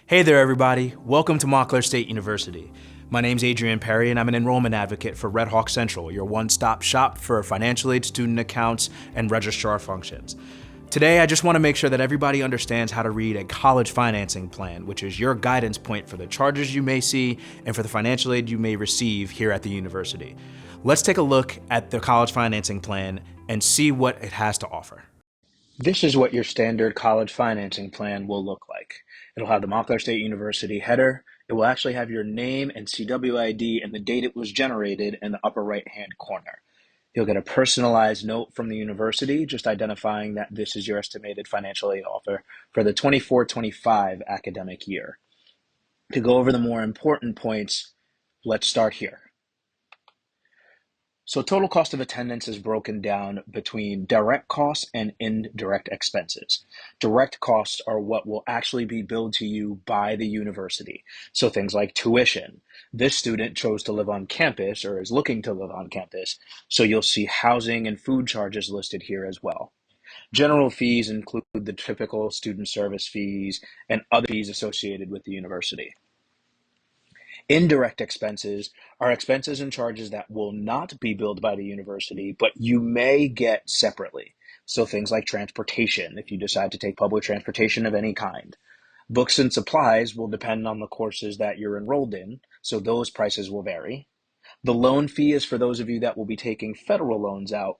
Hey there, everybody. Welcome to Montclair State University. My name's Adrian Perry, and I'm an enrollment advocate for Red Hawk Central, your one-stop shop for financial aid student accounts and registrar functions. Today, I just want to make sure that everybody understands how to read a college financing plan, which is your guidance point for the charges you may see and for the financial aid you may receive here at the university. Let's take a look at the college financing plan and see what it has to offer. This is what your standard college financing plan will look like. It'll have the Montclair State University header. It will actually have your name and CWID and the date it was generated in the upper right-hand corner. You'll get a personalized note from the university just identifying that this is your estimated financial aid offer for the 24-25 academic year. To go over the more important points, let's start here. So total cost of attendance is broken down between direct costs and indirect expenses. Direct costs are what will actually be billed to you by the university. So things like tuition. This student chose to live on campus or is looking to live on campus, so you'll see housing and food charges listed here as well. General fees include the typical student service fees and other fees associated with the university. Indirect expenses are expenses and charges that will not be billed by the university, but you may get separately. So things like transportation, if you decide to take public transportation of any kind. Books and supplies will depend on the courses that you're enrolled in, so those prices will vary. The loan fee is for those of you that will be taking federal loans out.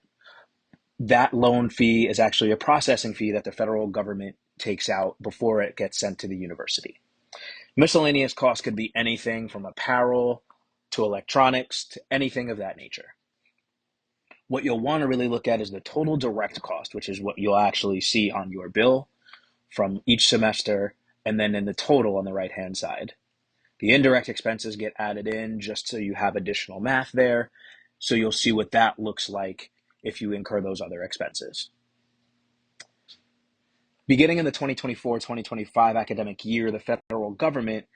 That loan fee is actually a processing fee that the federal government takes out before it gets sent to the university. Miscellaneous costs could be anything from apparel to electronics to anything of that nature. What you'll want to really look at is the total direct cost, which is what you'll actually see on your bill from each semester and then in the total on the right-hand side. The indirect expenses get added in just so you have additional math there, so you'll see what that looks like if you incur those other expenses. Beginning in the 2024-2025 academic year, the federal government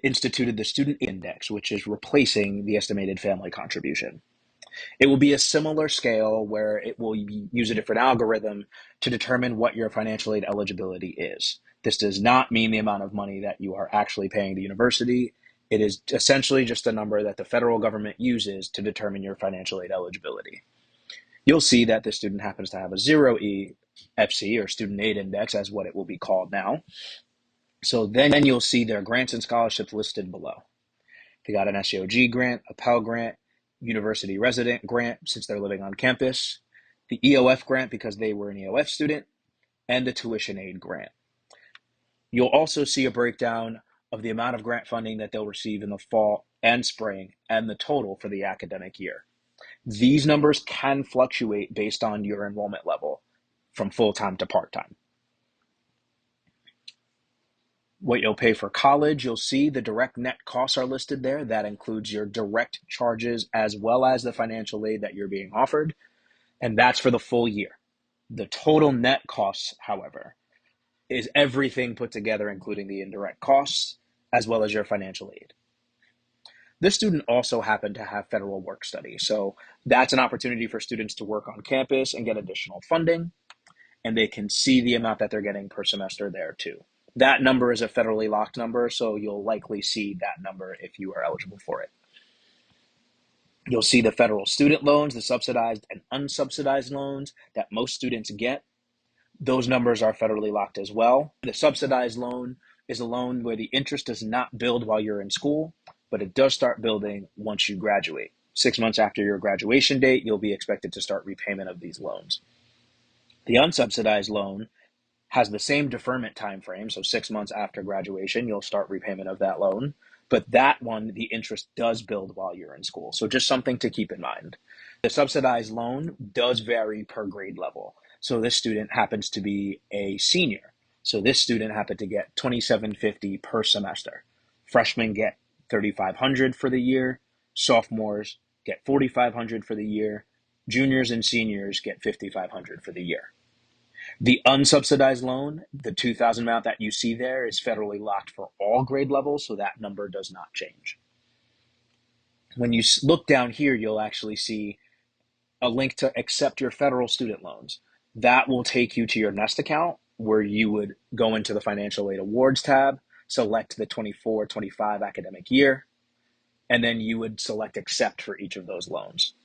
instituted the Student Index, which is replacing the estimated family contribution. It will be a similar scale where it will use a different algorithm to determine what your financial aid eligibility is. This does not mean the amount of money that you are actually paying the university. It is essentially just a number that the federal government uses to determine your financial aid eligibility. You'll see that the student happens to have a 0E FC, or Student Aid Index, as what it will be called now. So then you'll see their grants and scholarships listed below. They got an SEOG grant, a Pell Grant, University Resident Grant since they're living on campus, the EOF grant because they were an EOF student, and the Tuition Aid Grant. You'll also see a breakdown of the amount of grant funding that they'll receive in the fall and spring and the total for the academic year. These numbers can fluctuate based on your enrollment level from full-time to part-time. What you'll pay for college, you'll see the direct net costs are listed there. That includes your direct charges as well as the financial aid that you're being offered, and that's for the full year. The total net costs, however, is everything put together, including the indirect costs as well as your financial aid. This student also happened to have federal work study, so that's an opportunity for students to work on campus and get additional funding, and they can see the amount that they're getting per semester there too. That number is a federally locked number, so you'll likely see that number if you are eligible for it. You'll see the federal student loans, the subsidized and unsubsidized loans that most students get. Those numbers are federally locked as well. The subsidized loan is a loan where the interest does not build while you're in school, but it does start building once you graduate. 6 months after your graduation date, you'll be expected to start repayment of these loans. The unsubsidized loan has the same deferment time frame, so 6 months after graduation, you'll start repayment of that loan. But that one, the interest does build while you're in school. So just something to keep in mind. The subsidized loan does vary per grade level. So this student happens to be a senior. So this student happened to get $2,750 per semester. Freshmen get $3,500 for the year. Sophomores get $4,500 for the year. Juniors and seniors get $5,500 for the year. The unsubsidized loan, the $2,000 amount that you see there, is federally locked for all grade levels, so that number does not change. When you look down here, you'll actually see a link to accept your federal student loans. That will take you to your Nest account, where you would go into the financial aid awards tab, select the 24-25 academic year, and then you would select accept for each of those loans.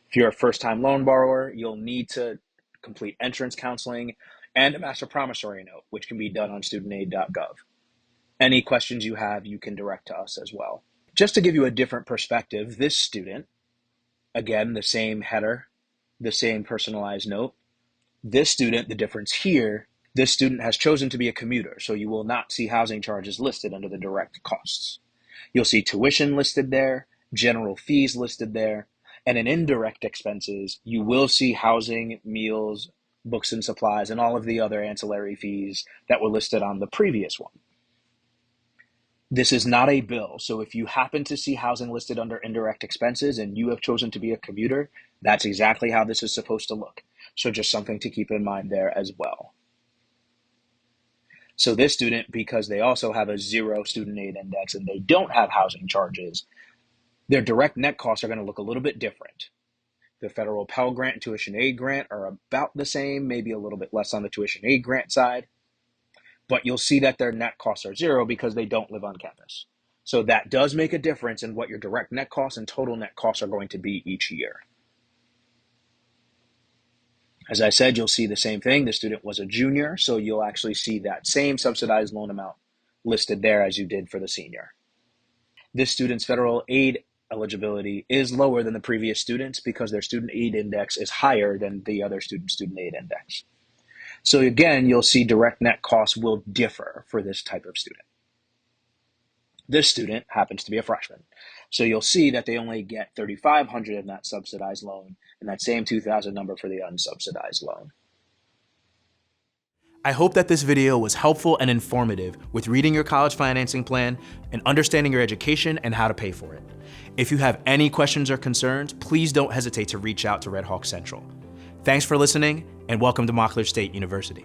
If you're a first-time loan borrower, you'll need to complete entrance counseling and a master promissory note, which can be done on studentaid.gov. Any questions you have, you can direct to us as well. Just to give you a different perspective, this student, again, the same header, the same personalized note. This student, the difference here, this student has chosen to be a commuter, so you will not see housing charges listed under the direct costs. You'll see tuition listed there, general fees listed there, and in indirect expenses, you will see housing, meals, books and supplies, and all of the other ancillary fees that were listed on the previous one. This is not a bill, so if you happen to see housing listed under indirect expenses and you have chosen to be a commuter, that's exactly how this is supposed to look. So just something to keep in mind there as well. So this student, because they also have a 0 student aid index and they don't have housing charges, their direct net costs are going to look a little bit different. The federal Pell Grant and tuition aid grant are about the same, maybe a little bit less on the tuition aid grant side. But you'll see that their net costs are 0 because they don't live on campus. So that does make a difference in what your direct net costs and total net costs are going to be each year. As I said, you'll see the same thing. The student was a junior, so you'll actually see that same subsidized loan amount listed there as you did for the senior. This student's federal aid eligibility is lower than the previous students because their student aid index is higher than the other student's student aid index. So again, you'll see direct net costs will differ for this type of student. This student happens to be a freshman. So you'll see that they only get $3,500 in that subsidized loan and that same $2,000 number for the unsubsidized loan. I hope that this video was helpful and informative with reading your college financing plan and understanding your education and how to pay for it. If you have any questions or concerns, please don't hesitate to reach out to Red Hawk Central. Thanks for listening, and welcome to Montclair State University.